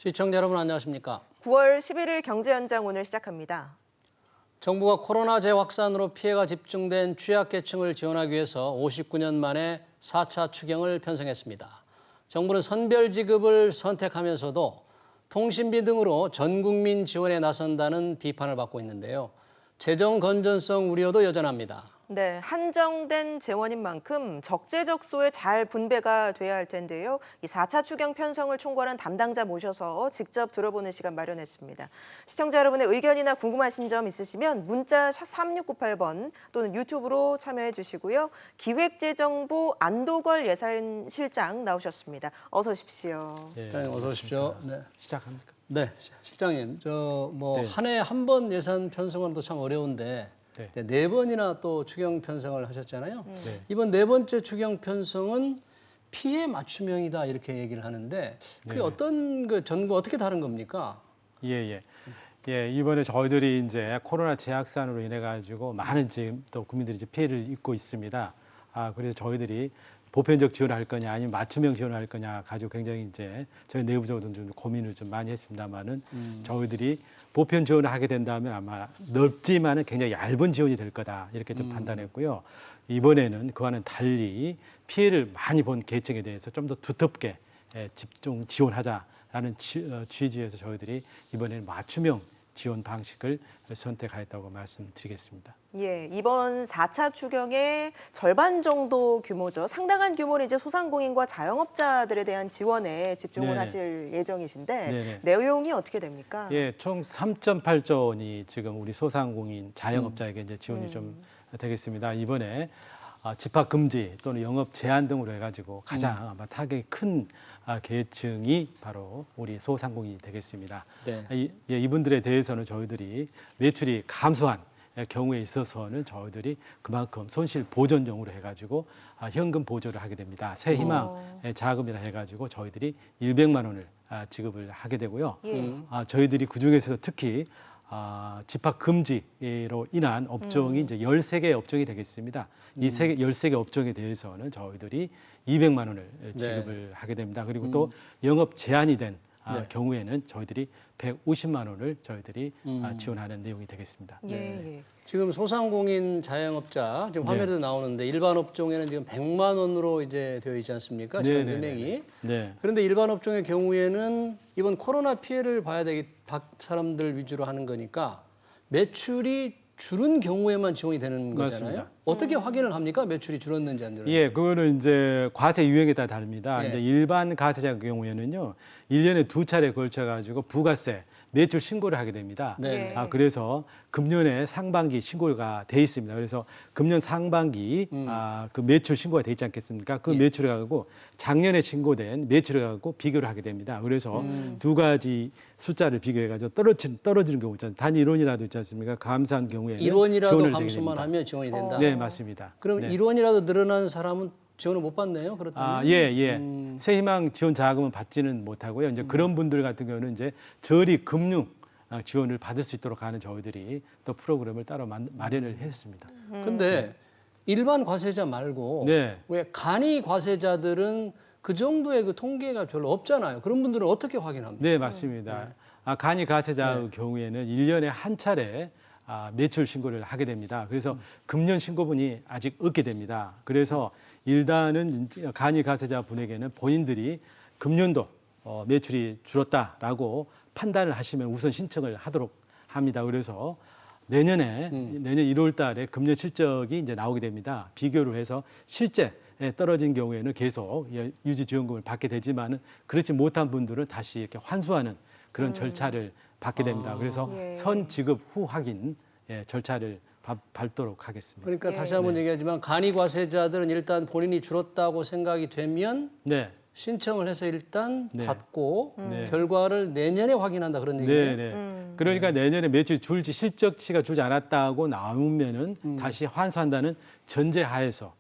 시청자 여러분 안녕하십니까? 9월 11일 경제현장 오늘 시작합니다. 정부가 코로나 재확산으로 피해가 집중된 취약계층을 지원하기 위해서 59년 만에 4차 추경을 편성했습니다. 정부는 선별지급을 선택하면서도 통신비 등으로 전 국민 지원에 나선다는 비판을 받고 있는데요. 재정 건전성 우려도 여전합니다. 네, 한정된 재원인 만큼 적재적소에 잘 분배가 돼야 할 텐데요. 이 4차 추경 편성을 총괄한 담당자 모셔서 직접 들어보는 시간 마련했습니다. 시청자 여러분의 의견이나 궁금하신 점 있으시면 문자 샷 3698번 또는 유튜브로 참여해 주시고요. 기획재정부 안도걸 예산실장 나오셨습니다. 어서 오십시오. 실장님 어서 오십시오. 네. 시작합니까? 네, 실장님 네. 한 해 한 번 예산 편성하는 참 어려운데 네 번이나 또 추경 편성을 하셨잖아요. 네. 이번 네 번째 추경 편성은 피해 맞춤형이다 이렇게 얘기를 하는데 그게 네. 어떤 그 전과 어떻게 다른 겁니까? 예. 이번에 저희들이 이제 코로나 재확산으로 인해 가지고 많은 지금 또 국민들이 이제 피해를 입고 있습니다. 그래서 저희들이 보편적 지원을 할 거냐 아니면 맞춤형 지원을 할 거냐 가지고 굉장히 이제 저희 내부적으로 좀 고민을 좀 많이 했습니다만은 저희들이 보편 지원을 하게 된다면 아마 넓지만은 굉장히 얇은 지원이 될 거다 이렇게 좀 판단했고요. 이번에는 그와는 달리 피해를 많이 본 계층에 대해서 좀 더 두텁게 집중 지원하자라는 취지에서 저희들이 이번에는 맞춤형 지원 방식을 선택하였다고 말씀드리겠습니다. 예, 이번 4차 추경의 절반 정도 규모죠. 상당한 규모는 이제 소상공인과 자영업자들에 대한 지원에 집중을 네네. 하실 예정이신데 네네. 내용이 어떻게 됩니까? 예, 총 3.8조 원이 지금 우리 소상공인 자영업자에게 이제 지원이 좀 되겠습니다. 이번에 집합 금지 또는 영업 제한 등으로 해가지고 가장 아마 타격이 큰 계층이 바로 우리 소상공인이 되겠습니다. 네. 이분들에 대해서는 저희들이 매출이 감소한 경우에 있어서는 저희들이 그만큼 손실 보전용으로 해가지고 현금 보조를 하게 됩니다. 새희망 자금이라 해가지고 저희들이 100만 원을 지급을 하게 되고요. 예. 저희들이 그 중에서도 특히 집합 금지로 인한 업종이 이제 13개 업종이 되겠습니다. 이 13개 업종에 대해서는 저희들이 200만 원을 지급을 하게 됩니다. 그리고 또 영업 제한이 된 경우에는 저희들이 150만 원을 저희들이 지원하는 내용이 되겠습니다. 예. 지금 소상공인 자영업자 지금 화면에도 나오는데 일반 업종에는 지금 100만 원으로 이제 되어 있지 않습니까? 지원 금액이. 네. 그런데 일반 업종의 경우에는 이번 코로나 피해를 봐야 되기 사람들 위주로 하는 거니까 매출이 줄은 경우에만 지원이 되는 거잖아요. 맞습니다. 어떻게 확인을 합니까? 매출이 줄었는지 안 줄었는지. 예, 그거는 이제 과세 유형에 따라 다릅니다. 예. 이제 일반 가세자 경우에는요, 1년에 2차례 걸쳐 가지고 부가세 매출 신고를 하게 됩니다. 네. 그래서 금년에 상반기 신고가 돼 있습니다. 그래서 금년 상반기 그 매출 신고가 돼 있지 않겠습니까? 그 매출을 가지고 작년에 신고된 매출을 가지고 비교를 하게 됩니다. 그래서 두 가지 숫자를 비교해 가지고 떨어지는 경우 있잖아요. 단 1원이라도 있지 않습니까? 감사한 경우에는 1원이라도 지원을 감소만 되게 됩니다. 하면 지원이 된다. 네, 맞습니다. 그럼 네. 1원이라도 늘어난 사람은 지원을 못 받네요. 그렇다면. 새희망 지원 자금은 받지는 못하고요. 이제 그런 분들 같은 경우는 이제 저리 금융 지원을 받을 수 있도록 하는 저희들이 또 프로그램을 따로 마련을 했습니다. 근데 일반 과세자 말고 네. 왜 간이 과세자들은 그 정도의 그 통계가 별로 없잖아요. 그런 분들은 어떻게 확인합니까? 네, 맞습니다. 간이 가세자의 경우에는 1년에 한 차례 매출 신고를 하게 됩니다. 그래서 금년 신고분이 아직 없게 됩니다. 그래서 일단은 간이 가세자 분에게는 본인들이 금년도 매출이 줄었다라고 판단을 하시면 우선 신청을 하도록 합니다. 그래서 내년 1월 달에 금년 실적이 이제 나오게 됩니다. 비교를 해서 실제 떨어진 경우에는 계속 유지지원금을 받게 되지만은 그렇지 못한 분들은 다시 이렇게 환수하는 그런 절차를 받게 됩니다. 그래서 선 지급 후 확인 절차를 밟도록 하겠습니다. 그러니까 다시 한번 얘기하지만 간이 과세자들은 일단 본인이 줄었다고 생각이 되면 네. 신청을 해서 일단 받고 네. 결과를 내년에 확인한다 그런 얘기예요. 네. 그러니까 내년에 매출 줄지 실적치가 줄지 않았다고 나오면은 다시 환수한다는 전제하에서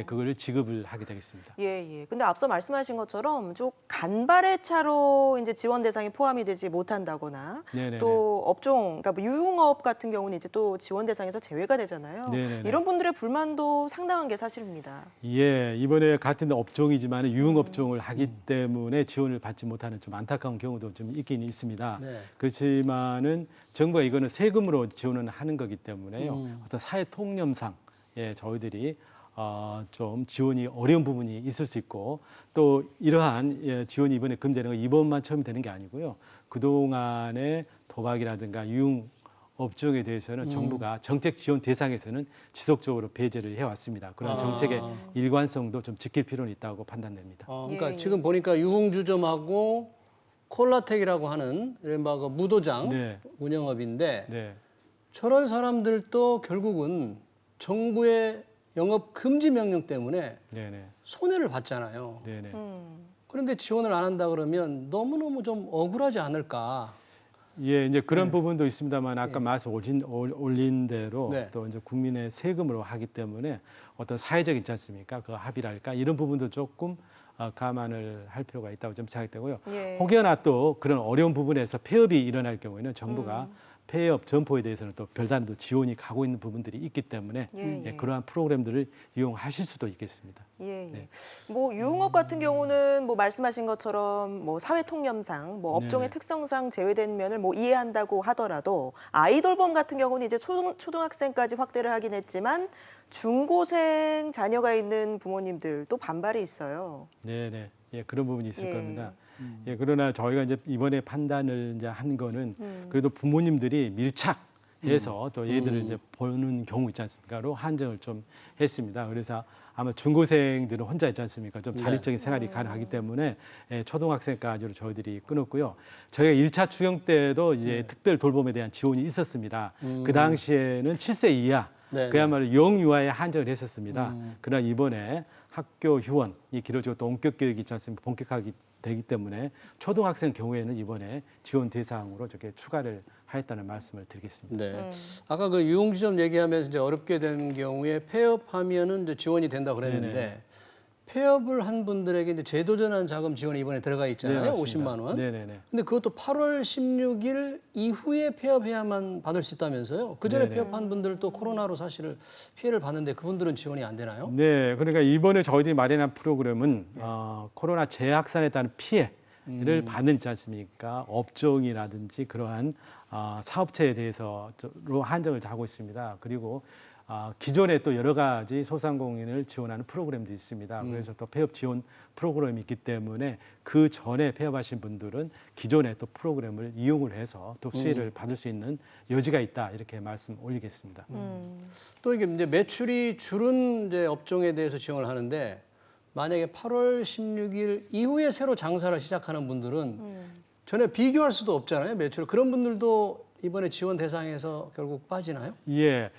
그걸 지급을 하게 되겠습니다. 예. 근데 앞서 말씀하신 것처럼 좀 간발의 차로 이제 지원 대상에 포함이 되지 못한다거나 네네네. 또 업종, 그러니까 뭐 유흥업 같은 경우는 이제 또 지원 대상에서 제외가 되잖아요. 네네네. 이런 분들의 불만도 상당한 게 사실입니다. 예, 이번에 같은 업종이지만 유흥업종을 하기 때문에 지원을 받지 못하는 좀 안타까운 경우도 좀 있긴 있습니다. 네. 그렇지만은 정부가 이거는 세금으로 지원을 하는 거기 때문에요. 어떤 사회 통념상 저희들이 좀 지원이 어려운 부분이 있을 수 있고 또 이러한 지원이 이번에 금되는 건 이번만 처음이 되는 게 아니고요. 그동안의 도박이라든가 유흥 업종에 대해서는 정부가 정책 지원 대상에서는 지속적으로 배제를 해왔습니다. 그런 정책의 일관성도 좀 지킬 필요는 있다고 판단됩니다. 그러니까 예. 지금 보니까 유흥주점하고 콜라텍이라고 하는 이른바 그 무도장 네. 운영업인데 네, 저런 사람들도 결국은 정부의 영업 금지 명령 때문에 네, 네, 손해를 봤잖아요. 네, 네. 그런데 지원을 안 한다 그러면 너무너무 좀 억울하지 않을까? 예, 이제 그런 부분도 있습니다만 아까 말씀 올린 대로 네. 또 이제 국민의 세금으로 하기 때문에 어떤 사회적 있지 않습니까? 그 합의랄까 이런 부분도 조금 감안을 할 필요가 있다고 좀 생각되고요. 예. 혹여나 또 그런 어려운 부분에서 폐업이 일어날 경우에는 정부가 폐업 점포에 대해서는 또 별다른 또 지원이 가고 있는 부분들이 있기 때문에 예. 그러한 프로그램들을 이용하실 수도 있겠습니다. 예. 네. 뭐 유흥업 같은 경우는 뭐 말씀하신 것처럼 뭐 사회 통념상, 뭐 업종의 네. 특성상 제외된 면을 뭐 이해한다고 하더라도 아이돌범 같은 경우는 이제 초등학생까지 확대를 하긴 했지만 중고생 자녀가 있는 부모님들도 반발이 있어요. 네, 네. 예, 그런 부분이 있을 예. 겁니다. 예, 그러나 저희가 이제 이번에 판단을 이제 한 거는 그래도 부모님들이 밀착해서 또 얘들을 이제 보는 경우 있지 않습니까?로 한정을 좀 했습니다. 그래서 아마 중고생들은 혼자 있지 않습니까? 좀 자립적인 생활이 가능하기 때문에 초등학생까지로 저희들이 끊었고요. 저희가 1차 추경 때도 이제 특별 돌봄에 대한 지원이 있었습니다. 그 당시에는 7세 이하 네, 그야말로 영유아에 한정을 했었습니다. 그러나 이번에 학교 휴원이 길어지고 또 원격 교육이 있지 않습니까? 본격화하기 되기 때문에 초등학생 경우에는 이번에 지원 대상으로 저렇게 추가를 하였다는 말씀을 드리겠습니다. 네. 아까 그 유흥주점 얘기하면서 이제 어렵게 되는 경우에 폐업하면은 이제 지원이 된다 그랬는데 네네. 폐업을 한 분들에게 이제 제도전환 자금 지원이 이번에 들어가 있잖아요. 맞습니다. 50만 원. 네네네. 근데 그것도 8월 16일 이후에 폐업해야만 받을 수 있다면서요? 그 전에 네네. 폐업한 분들도 코로나로 사실 피해를 봤는데 그분들은 지원이 안 되나요? 네, 그러니까 이번에 저희들이 마련한 프로그램은 코로나 재확산에 따른 피해를 받는 있지 않습니까? 업종이라든지 그러한 사업체에 대해서로 한정을 하고 있습니다. 그리고 기존에 또 여러 가지 소상공인을 지원하는 프로그램도 있습니다. 그래서 또 폐업 지원 프로그램이 있기 때문에 그 전에 폐업하신 분들은 기존의 또 프로그램을 이용을 해서 또 수혜를 받을 수 있는 여지가 있다 이렇게 말씀 올리겠습니다. 또 이게 이제 매출이 줄은 이제 업종에 대해서 지원을 하는데 만약에 8월 16일 이후에 새로 장사를 시작하는 분들은 전에 비교할 수도 없잖아요. 매출. 그런 분들도 이번에 지원 대상에서 결국 빠지나요? 예.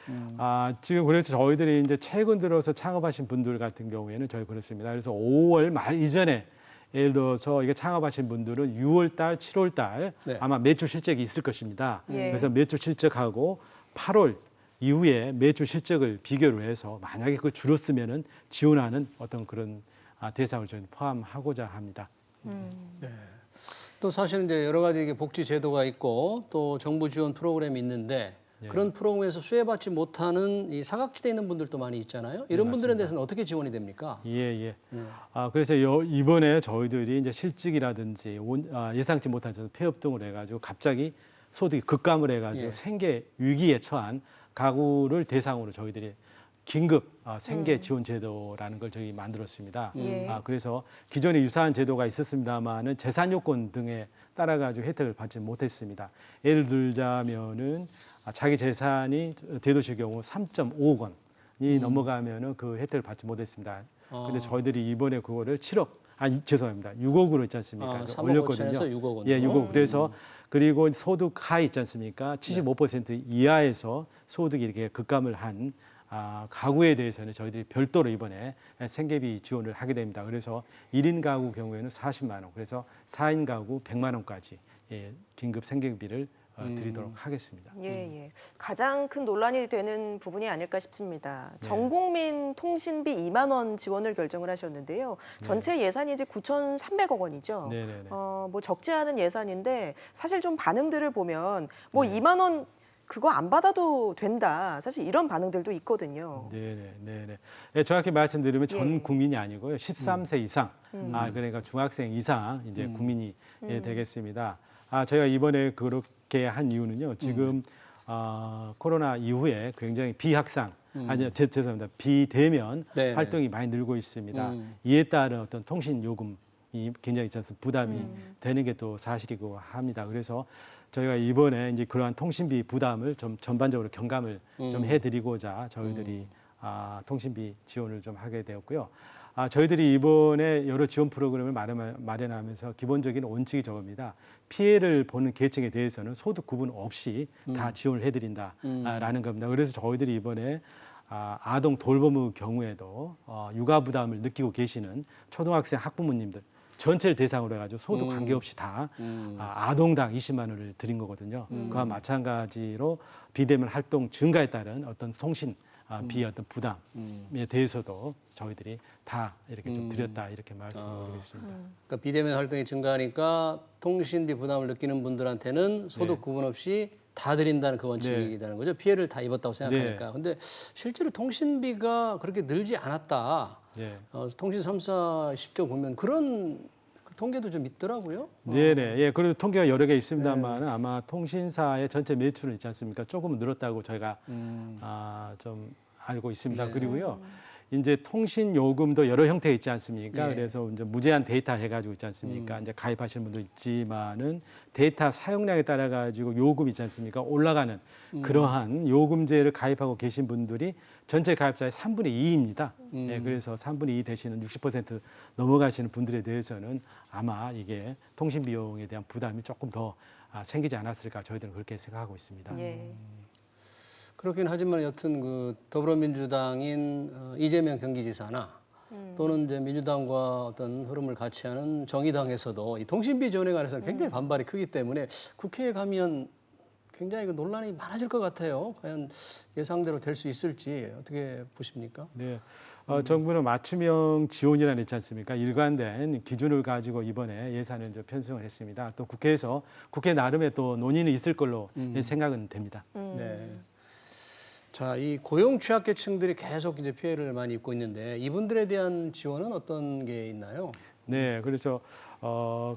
지금 그래서 저희들이 이제 최근 들어서 창업하신 분들 같은 경우에는 저희 그렇습니다. 그래서 5월 말 이전에 예를 들어서 이게 창업하신 분들은 6월 달, 7월 달 네. 아마 매출 실적이 있을 것입니다. 예. 그래서 매출 실적하고 8월 이후에 매출 실적을 비교를 해서 만약에 그 줄었으면은 지원하는 어떤 그런 대상을 저희는 포함하고자 합니다. 또 사실은 이제 여러 가지 이게 복지 제도가 있고 또 정부 지원 프로그램이 있는데 그런 프로그램에서 수혜받지 못하는 이 사각지대에 있는 분들도 많이 있잖아요. 이런 분들에 대해서는 어떻게 지원이 됩니까? 예. 그래서 이번에 저희들이 이제 실직이라든지 예상치 못한 폐업 등을 해가지고 갑자기 소득이 급감을 해가지고 예. 생계 위기에 처한 가구를 대상으로 저희들이 긴급 생계 지원 제도라는 걸 저희 만들었습니다. 예. 그래서 기존에 유사한 제도가 있었습니다만은 재산 요건 등에 따라 가지고 혜택을 받지 못했습니다. 예를 들자면은 자기 재산이 대도시의 경우 3.5억 원이 넘어가면은 그 혜택을 받지 못했습니다. 근데 저희들이 이번에 그거를 6억으로 있지 않습니까? 3억 올렸거든요. 5천에서 6억 원으로. 예, 6억. 그래서 그리고 소득 하위 있지 않습니까? 75% 이하에서 소득이 이렇게 급감을 한 가구에 대해서는 저희들이 별도로 이번에 생계비 지원을 하게 됩니다. 그래서 1인 가구 경우에는 40만 원, 그래서 4인 가구 100만 원까지 긴급 생계비를 드리도록 하겠습니다. 예, 예. 가장 큰 논란이 되는 부분이 아닐까 싶습니다. 전국민 통신비 2만 원 지원을 결정을 하셨는데요. 전체 예산이 이제 9,300억 원이죠. 네네네. 뭐 적지 않은 예산인데 사실 좀 반응들을 보면 뭐 2만 원 그거 안 받아도 된다. 사실 이런 반응들도 있거든요. 네네. 네, 정확히 말씀드리면 전 예. 국민이 아니고요. 13세 이상, 그러니까 중학생 이상 이제 국민이 되겠습니다. 저희가 이번에 그렇게 한 이유는요. 지금 코로나 이후에 굉장히 비학상, 죄송합니다. 비대면 네네. 활동이 많이 늘고 있습니다. 이에 따른 어떤 통신 요금이 굉장히 있지 않습니까? 부담이 되는 게 또 사실이고 합니다. 그래서 저희가 이번에 이제 그러한 통신비 부담을 좀 전반적으로 경감을 좀 해드리고자 저희들이 통신비 지원을 좀 하게 되었고요. 저희들이 이번에 여러 지원 프로그램을 마련하면서 기본적인 원칙이 저겁니다. 피해를 보는 계층에 대해서는 소득 구분 없이 다 지원을 해드린다라는 겁니다. 그래서 저희들이 이번에 아동 돌봄의 경우에도 육아 부담을 느끼고 계시는 초등학생 학부모님들 전체를 대상으로 해가지고 소득 관계없이 다 아동당 20만 원을 드린 거거든요. 그와 마찬가지로 비대면 활동 증가에 따른 어떤 통신 비 어떤 부담에 대해서도 저희들이 다 이렇게 좀 드렸다 이렇게 말씀드리겠습니다. 그러니까 비대면 활동이 증가하니까 통신비 부담을 느끼는 분들한테는 소득 구분 없이 다 드린다는 그 원칙이라는 거죠. 피해를 다 입었다고 생각하니까. 근데 실제로 통신비가 그렇게 늘지 않았다. 네. 통신 3사 10조 보면 그런 통계도 좀 있더라고요. 네네. 예, 그리고 통계가 여러 개 있습니다만 아마 통신사의 전체 매출은 있지 않습니까? 조금 늘었다고 저희가 좀 알고 있습니다. 그리고요. 이제 통신 요금도 여러 형태가 있지 않습니까? 그래서 이제 무제한 데이터 해가지고 있지 않습니까? 이제 가입하시는 분도 있지만은 데이터 사용량에 따라 가지고 요금 있지 않습니까? 올라가는 그러한 요금제를 가입하고 계신 분들이 전체 가입자의 3분의 2입니다. 예, 그래서 3분의 2 되시는 60% 넘어가시는 분들에 대해서는 아마 이게 통신 비용에 대한 부담이 조금 더 생기지 않았을까 저희들은 그렇게 생각하고 있습니다. 예. 그렇긴 하지만 여튼 그 더불어민주당인 이재명 경기지사나 또는 이제 민주당과 어떤 흐름을 같이 하는 정의당에서도 이 통신비 지원에 관해서는 굉장히 반발이 크기 때문에 국회에 가면 굉장히 그 논란이 많아질 것 같아요. 과연 예상대로 될 수 있을지 어떻게 보십니까? 네. 정부는 맞춤형 지원이라는 게 있지 않습니까? 일관된 기준을 가지고 이번에 예산을 이제 편성을 했습니다. 또 국회에서 국회 나름의 또 논의는 있을 걸로 생각은 됩니다. 네. 자, 이 고용 취약계층들이 계속 이제 피해를 많이 입고 있는데 이분들에 대한 지원은 어떤 게 있나요? 네, 그래서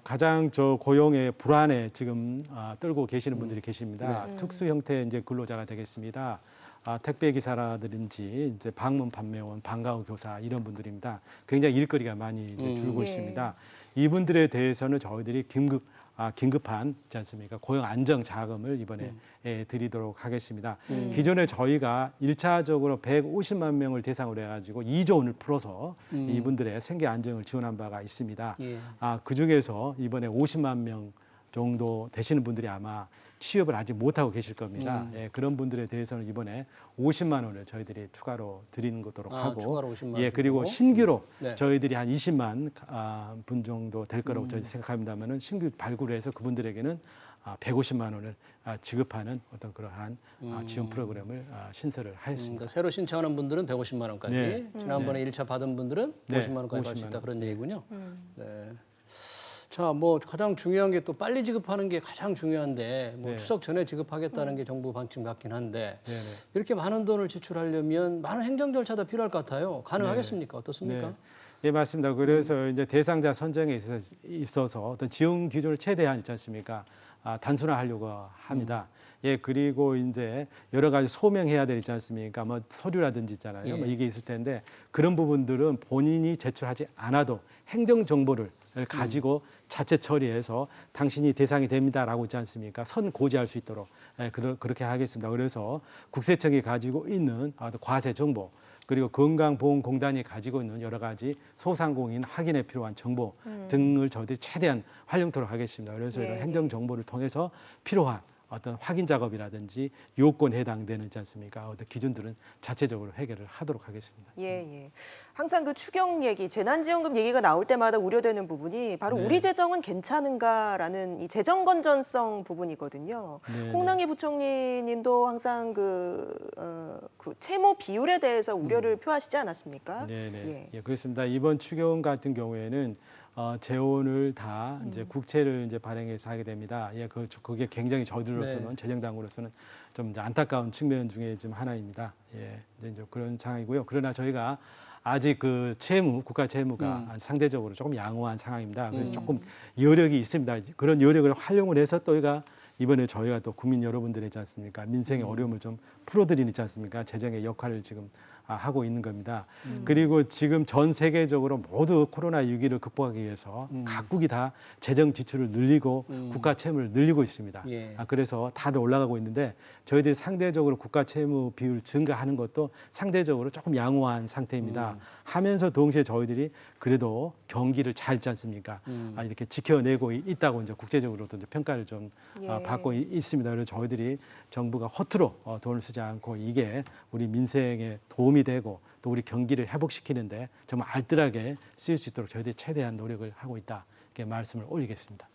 가장 저 고용의 불안에 지금 떨고 계시는 분들이 계십니다. 특수 형태 이제 근로자가 되겠습니다. 택배 기사라든지 이제 방문 판매원, 방과후 교사 이런 분들입니다. 굉장히 일거리가 많이 이제 줄고 있습니다. 이분들에 대해서는 저희들이 긴급한 있지 않습니까? 고용 안정 자금을 이번에 드리도록 하겠습니다. 기존에 저희가 1차적으로 150만 명을 대상으로 해가지고 2조 원을 풀어서 이분들의 생계 안정을 지원한 바가 있습니다. 그 중에서 이번에 50만 명 정도 되시는 분들이 아마 취업을 아직 못하고 계실 겁니다. 그런 분들에 대해서는 이번에 50만 원을 저희들이 추가로 드리는 것도록 하고, 추가로 50만 원 그리고 드리고. 신규로 네. 저희들이 한 20만 분 정도 될 거라고 저희 생각합니다만은 신규 발굴을 해서 그분들에게는 150만 원을 지급하는 어떤 그러한 지원 프로그램을 신설을 하였습니다. 그러니까 새로 신청하는 분들은 150만 원까지, 네. 지난번에 1차 받은 분들은 네. 50만 원까지 받을 수 50만 있다 원. 그런 얘기군요. 네. 자, 뭐 가장 중요한 게 또 빨리 지급하는 게 가장 중요한데 뭐 네. 추석 전에 지급하겠다는 게 정부 방침 같긴 한데 네네. 이렇게 많은 돈을 지출하려면 많은 행정 절차도 필요할 것 같아요. 가능하겠습니까? 어떻습니까? 네. 예, 맞습니다. 그래서 이제 대상자 선정에 있어서 어떤 지원 기준을 최대한 있지 않습니까? 단순화하려고 합니다. 예, 그리고 이제 여러 가지 소명해야 될 있지 않습니까? 뭐 서류라든지 있잖아요. 뭐 이게 있을 텐데 그런 부분들은 본인이 제출하지 않아도 행정 정보를 가지고 자체 처리해서 당신이 대상이 됩니다라고 있지 않습니까? 선고지할 수 있도록 그렇게 하겠습니다. 그래서 국세청이 가지고 있는 과세 정보 그리고 건강보험공단이 가지고 있는 여러 가지 소상공인 확인에 필요한 정보 등을 저희들이 최대한 활용토록 하겠습니다. 그래서 이런 행정 정보를 통해서 필요한 어떤 확인 작업이라든지 요건에 해당되는 있지 않습니까? 어떤 기준들은 자체적으로 해결을 하도록 하겠습니다. 예. 항상 그 추경 얘기, 재난지원금 얘기가 나올 때마다 우려되는 부분이 바로 네. 우리 재정은 괜찮은가라는 이 재정 건전성 부분이거든요. 네, 홍남기 부총리님도 항상 그 채무 비율에 대해서 우려를 표하시지 않았습니까? 네. 예, 그렇습니다. 이번 추경 같은 경우에는 재원을 다 이제 국채를 이제 발행해서 하게 됩니다. 예, 그게 굉장히 저희들로서는 네. 재정당으로서는 좀 이제 안타까운 측면 중에 좀 하나입니다. 예, 이제 그런 상황이고요. 그러나 저희가 아직 그 국가 채무가 상대적으로 조금 양호한 상황입니다. 그래서 조금 여력이 있습니다. 그런 여력을 활용을 해서 저희가 이번에 저희가 또 국민 여러분들 있지 않습니까? 민생의 어려움을 좀 풀어드리는 있지 않습니까? 재정의 역할을 지금 하고 있는 겁니다. 그리고 지금 전 세계적으로 모두 코로나 위기를 극복하기 위해서 각국이 다 재정 지출을 늘리고 국가 채무를 늘리고 있습니다. 예. 그래서 다들 올라가고 있는데 저희들이 상대적으로 국가 채무 비율 증가하는 것도 상대적으로 조금 양호한 상태입니다. 하면서 동시에 저희들이 그래도 경기를 잘 있지 않습니까? 이렇게 지켜내고 있다고 이제 국제적으로도 이제 평가를 좀 받고 있습니다. 그래서 저희들이 정부가 허투루 돈을 쓰지 않고 이게 우리 민생에 도움이 되고 또 우리 경기를 회복시키는데 정말 알뜰하게 쓰일 수 있도록 저희들이 최대한 노력을 하고 있다. 이렇게 말씀을 올리겠습니다.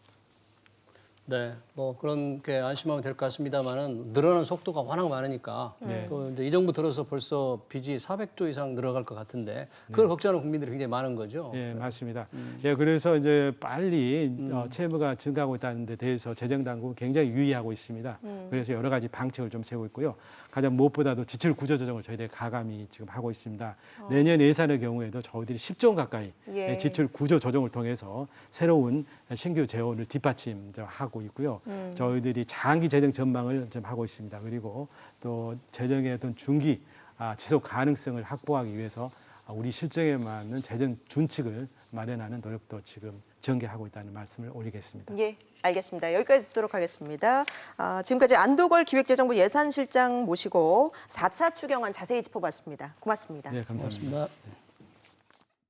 네, 뭐 그런 게 안심하면 될 것 같습니다만은 늘어나는 속도가 워낙 많으니까 또 이제 이 정부 들어서 벌써 빚이 400조 이상 늘어갈 것 같은데 그걸 걱정하는 국민들이 굉장히 많은 거죠. 예, 맞습니다. 예, 그래서 이제 빨리 채무가 증가하고 있다는 데 대해서 재정 당국은 굉장히 유의하고 있습니다. 그래서 여러 가지 방책을 좀 세우고 있고요. 가장 무엇보다도 지출 구조 조정을 저희들이 가감히 지금 하고 있습니다. 내년 예산의 경우에도 저희들이 10조 원 가까이 지출 구조 조정을 통해서 새로운 신규 재원을 뒷받침하고 있고요. 저희들이 장기 재정 전망을 좀 하고 있습니다. 그리고 또 재정의 어떤 중기 지속 가능성을 확보하기 위해서 우리 실정에 맞는 재정 준칙을 마련하는 노력도 지금 전개하고 있다는 말씀을 올리겠습니다. 예, 알겠습니다. 여기까지 듣도록 하겠습니다. 지금까지 안도걸 기획재정부 예산실장 모시고 4차 추경안 자세히 짚어봤습니다. 고맙습니다. 네, 감사합니다. 고맙습니다.